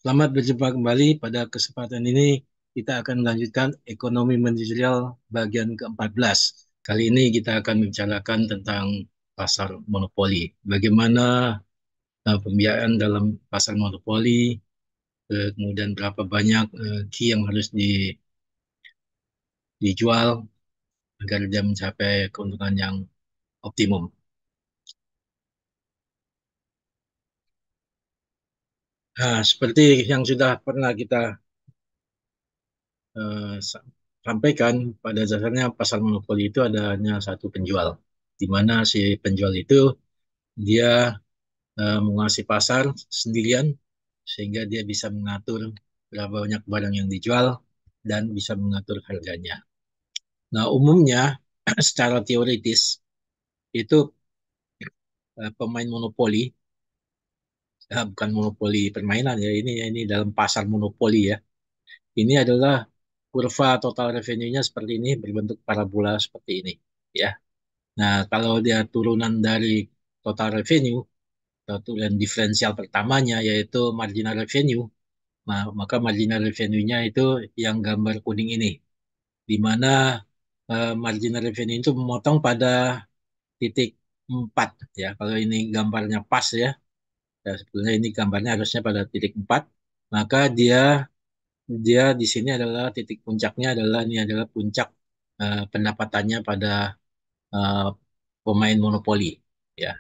Selamat berjumpa kembali. Pada kesempatan ini kita akan melanjutkan ekonomi manajerial bagian ke-14. Kali ini kita akan membicarakan tentang pasar monopoli. Bagaimana pembiayaan dalam pasar monopoli, kemudian berapa banyak key yang harus dijual agar dia mencapai keuntungan yang optimum. Nah, seperti yang sudah pernah kita sampaikan, pada dasarnya pasar monopoli itu ada hanya satu penjual, di mana si penjual itu dia menguasai pasar sendirian, sehingga dia bisa mengatur berapa banyak barang yang dijual dan bisa mengatur harganya. Nah, umumnya secara teoritis itu pemain monopoli, bukan monopoli permainan ya, ini dalam pasar monopoli ya. Ini adalah kurva total revenue-nya seperti ini, berbentuk parabola seperti ini ya. Nah, kalau dia turunan dari total revenue, atau turunan diferensial pertamanya yaitu marginal revenue, maka marginal revenue-nya itu yang gambar kuning ini, di mana marginal revenue itu memotong pada titik 4 ya. Kalau ini gambarnya pas ya, ya sebetulnya ini gambarnya harusnya pada titik 4, maka dia dia di sini adalah titik puncaknya, adalah ini adalah puncak pendapatannya pada uh, pemain monopoli ya.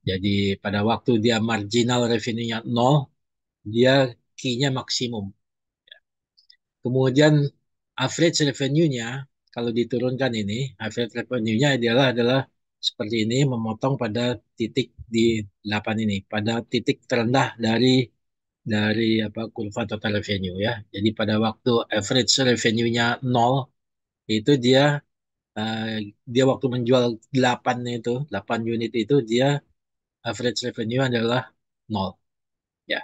Jadi pada waktu dia marginal revenue-nya 0, dia key-nya maksimum. Kemudian average revenue-nya kalau diturunkan ini, average revenue-nya adalah seperti ini, memotong pada titik di 8 ini, pada titik terendah dari apa kurva total revenue ya. Jadi pada waktu average revenue-nya 0, itu dia waktu menjual 8 itu, 8 unit itu, dia average revenue adalah 0 ya.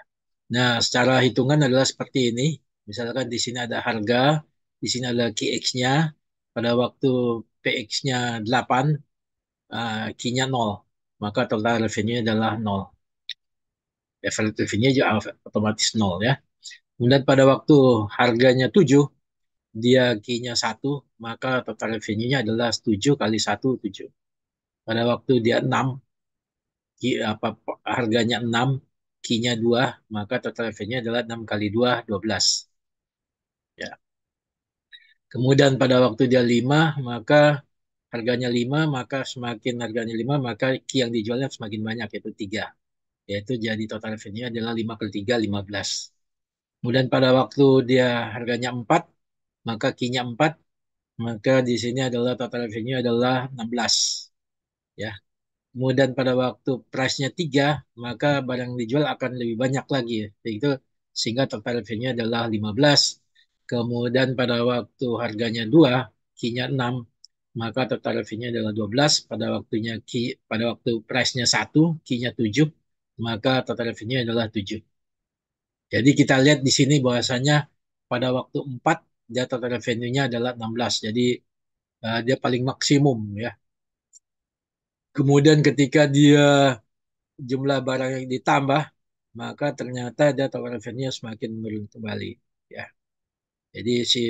Nah, secara hitungan adalah seperti ini. Misalkan di sini ada harga, di sini ada QX-nya. Pada waktu PX-nya 8, Q-nya 0. Maka total revenue adalah 0. Average revenue juga otomatis 0 ya. Kemudian pada waktu harganya 7, dia Q-nya 1, maka total revenue-nya adalah 7 kali 1, 7. Pada waktu dia 6, harganya 6, Q-nya 2, maka total revenue adalah 6 kali 2, 12. Ya. Kemudian pada waktu dia 5, maka harganya 5, maka semakin harganya 5, maka key yang dijualnya semakin banyak, yaitu 3. Yaitu jadi total revenue adalah 5 kali 3, 15. Kemudian pada waktu dia harganya 4, maka key-nya 4, maka di sini adalah total revenue adalah 16. Ya. Kemudian pada waktu price-nya 3, maka barang yang dijual akan lebih banyak lagi. Yaitu, sehingga total revenue adalah 15. Kemudian pada waktu harganya 2, key-nya 6, maka total revenue adalah 12. Pada waktu price-nya 1, key-nya 7, maka total revenue adalah 7. Jadi kita lihat di sini bahwasanya pada waktu 4, dia total revenue-nya adalah 16. Jadi dia paling maksimum ya. Kemudian ketika dia jumlah barang yang ditambah, maka ternyata dia total revenue semakin menurun kembali ya. Jadi si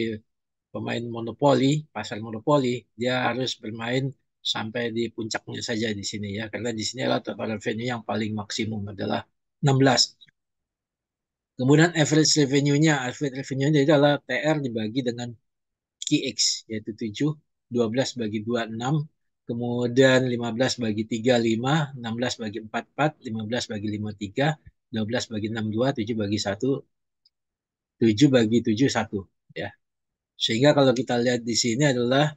pemain monopoli, pasar monopoli, dia harus bermain sampai di puncaknya saja di sini ya, karena di sini adalah total revenue yang paling maksimum adalah 16. Kemudian average revenue-nya adalah TR dibagi dengan QX, yaitu 7, 12 bagi 2, 6, kemudian 15 bagi 3, 5, 16 bagi 4, 4, 15 bagi 5, 3, 12 bagi 6, 2, 7 bagi 1, 7 bagi 7, 1. Ya. Sehingga kalau kita lihat di sini adalah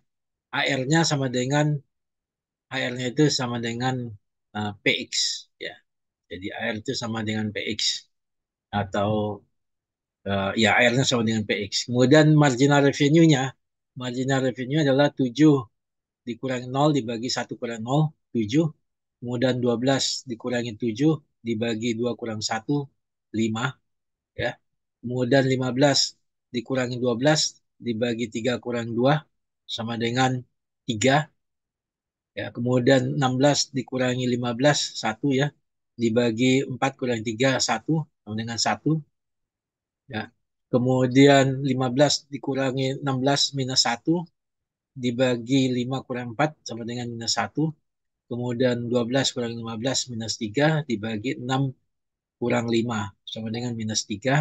AR-nya sama dengan AR-nya itu sama dengan PX ya. Jadi AR itu sama dengan PX atau ya AR-nya sama dengan PX. Kemudian marginal revenue adalah 7 dikurangi 0 dibagi 1 kurang 0, 7. Kemudian 12 dikurangi 7 dibagi 2 kurang 1, 5 ya. Kemudian 15 dikurangi 12 dibagi 3 kurang 2 sama dengan 3 ya. Kemudian 16 dikurangi 15, 1 ya. Dibagi 4 kurang 3, 1 sama dengan 1. Ya. Kemudian 15 dikurangi 16 minus 1 dibagi 5 kurang 4 sama dengan minus 1. Kemudian 12 kurang 15 minus 3 dibagi 6 kurang 5 sama dengan minus 3.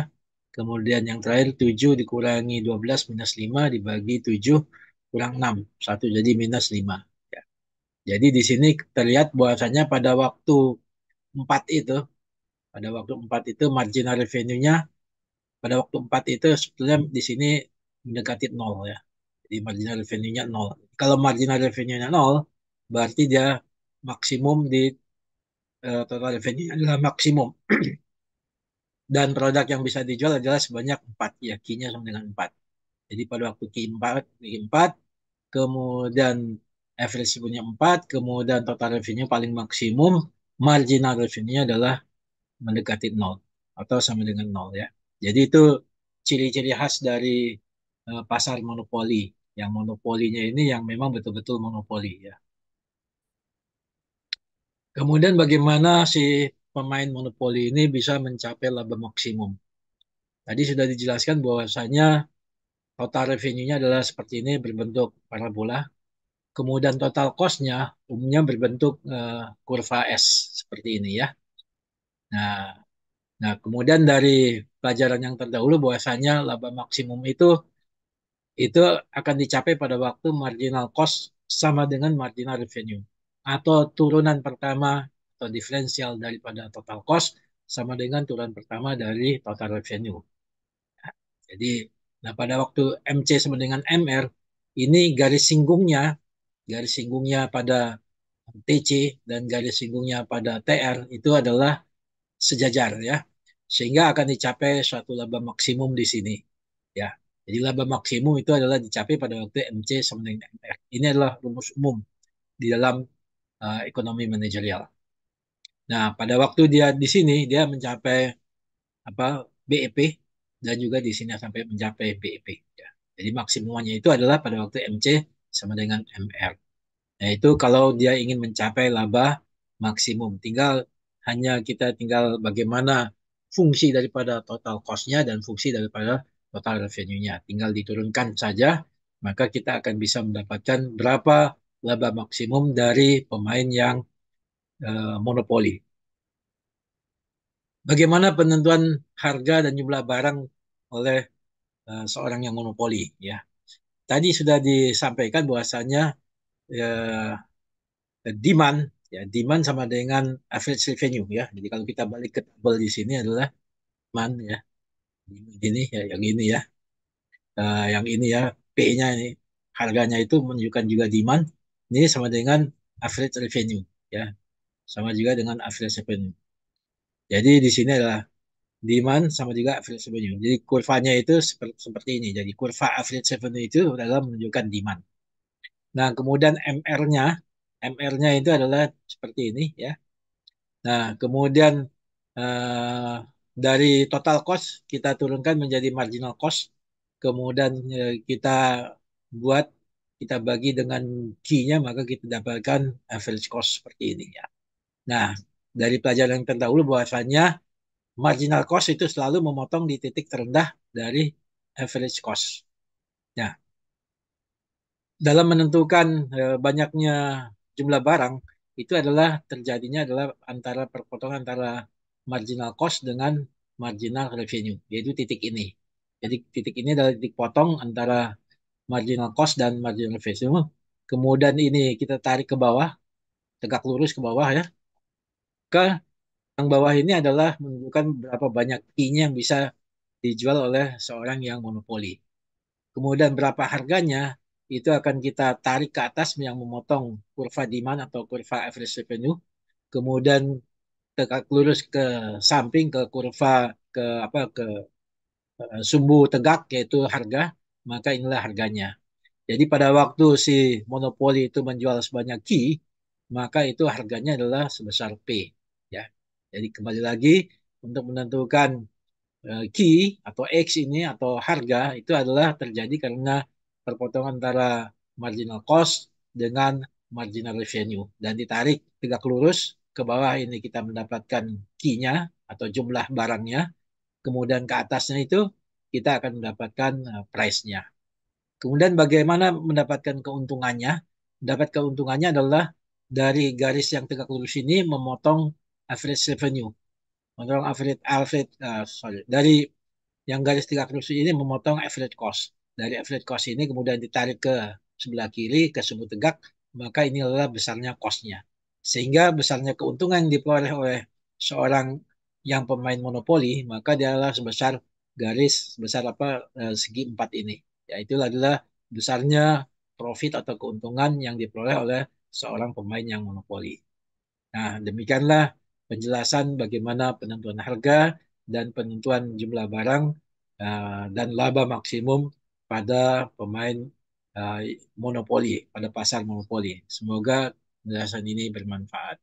Kemudian yang terakhir 7 dikurangi 12 minus 5 dibagi 7 kurang 6. 1 jadi minus 5. Ya. Jadi di sini terlihat bahwasanya pada waktu 4 itu marginal revenue-nya pada waktu 4 itu sebetulnya di sini mendekati 0 ya. Jadi marginal revenue-nya 0. Kalau marginal revenue-nya 0, berarti dia maksimum di total revenue adalah maksimum. Dan produk yang bisa dijual adalah sebanyak 4. Ya, key-nya sama dengan 4. Jadi pada waktu key 4, kemudian average punya 4, kemudian total revenue paling maksimum, marginal revenue-nya adalah mendekati 0 atau sama dengan 0 ya. Jadi itu ciri-ciri khas dari pasar monopoli. Yang monopolinya ini yang memang betul-betul monopoli ya. Kemudian bagaimana si pemain monopoli ini bisa mencapai laba maksimum? Tadi sudah dijelaskan bahwasanya total revenue-nya adalah seperti ini berbentuk parabola. Kemudian total cost-nya umumnya berbentuk kurva S seperti ini ya. Nah, nah, kemudian dari pelajaran yang terdahulu bahwasanya laba maksimum itu akan dicapai pada waktu marginal cost sama dengan marginal revenue atau turunan pertama atau diferensial daripada total cost sama dengan turunan pertama dari total revenue. Nah, jadi, nah pada waktu MC sama dengan MR ini garis singgungnya pada TC dan garis singgungnya pada TR itu adalah sejajar ya, sehingga akan dicapai suatu laba maksimum di sini ya. Jadi laba maksimum itu adalah dicapai pada waktu MC sama dengan MR. Ini adalah rumus umum di dalam ekonomi manajerial. Nah, pada waktu dia di sini dia mencapai apa BEP dan juga di sini sampai mencapai BEP ya. Jadi maksimumnya itu adalah pada waktu MC sama dengan MR. Nah, itu kalau dia ingin mencapai laba maksimum. Tinggal bagaimana fungsi daripada total cost-nya dan fungsi daripada total revenue-nya. Tinggal diturunkan saja, maka kita akan bisa mendapatkan berapa laba maksimum dari pemain yang monopoli. Bagaimana penentuan harga dan jumlah barang oleh seorang yang monopoli? Ya, tadi sudah disampaikan bahwasanya uh, demand sama dengan average revenue ya. Jadi kalau kita balik ke tabel di sini adalah demand ya. Ini ya, yang ini ya. Yang ini ya, P-nya ini harganya itu menunjukkan juga demand. Ini sama dengan average revenue ya. Sama juga dengan average revenue. Jadi di sini adalah demand sama juga average revenue. Jadi kurvanya itu seperti ini. Jadi kurva average revenue itu adalah menunjukkan demand. Nah, kemudian MR-nya itu adalah seperti ini ya. Nah, kemudian eh, dari total cost kita turunkan menjadi marginal cost. Kemudian buat kita bagi dengan key-nya maka kita dapatkan average cost seperti ini ya. Nah, dari pelajaran yang terdahulu bahwasanya marginal cost itu selalu memotong di titik terendah dari average cost. Nah, dalam menentukan banyaknya jumlah barang itu terjadinya adalah antara perpotongan antara marginal cost dengan marginal revenue, yaitu titik ini. Jadi titik ini adalah titik potong antara marginal cost dan marginal revenue. Kemudian ini kita tarik ke bawah, tegak lurus ke bawah ya. Ke yang bawah ini adalah menunjukkan berapa banyak key-nya yang bisa dijual oleh seorang yang monopoli. Kemudian berapa harganya itu akan kita tarik ke atas yang memotong kurva demand atau kurva average revenue. Kemudian tegak lurus ke samping ke kurva ke sumbu tegak yaitu harga, maka inilah harganya. Jadi pada waktu si monopoli itu menjual sebanyak Q, maka itu harganya adalah sebesar P. Ya. Jadi kembali lagi untuk menentukan key atau X ini atau harga itu adalah terjadi karena perpotongan antara marginal cost dengan marginal revenue dan ditarik tegak lurus ke bawah ini kita mendapatkan key-nya atau jumlah barangnya, kemudian ke atasnya itu kita akan mendapatkan price-nya. Kemudian bagaimana mendapatkan keuntungannya? Dapat keuntungannya adalah dari garis yang tegak lurus ini memotong average revenue, memotong dari yang garis tegak lurus ini memotong average cost. Dari average cost ini kemudian ditarik ke sebelah kiri ke sumbu tegak, maka ini adalah besarnya cost-nya. Sehingga besarnya keuntungan yang diperoleh oleh seorang yang pemain monopoli, maka dia adalah sebesar garis sebesar segi empat ini. Yaitu adalah besarnya profit atau keuntungan yang diperoleh oleh seorang pemain yang monopoli. Nah, demikianlah penjelasan bagaimana penentuan harga dan penentuan jumlah barang dan laba maksimum pada pemain uh, monopoli, pada pasar monopoli. Semoga penjelasan ini bermanfaat.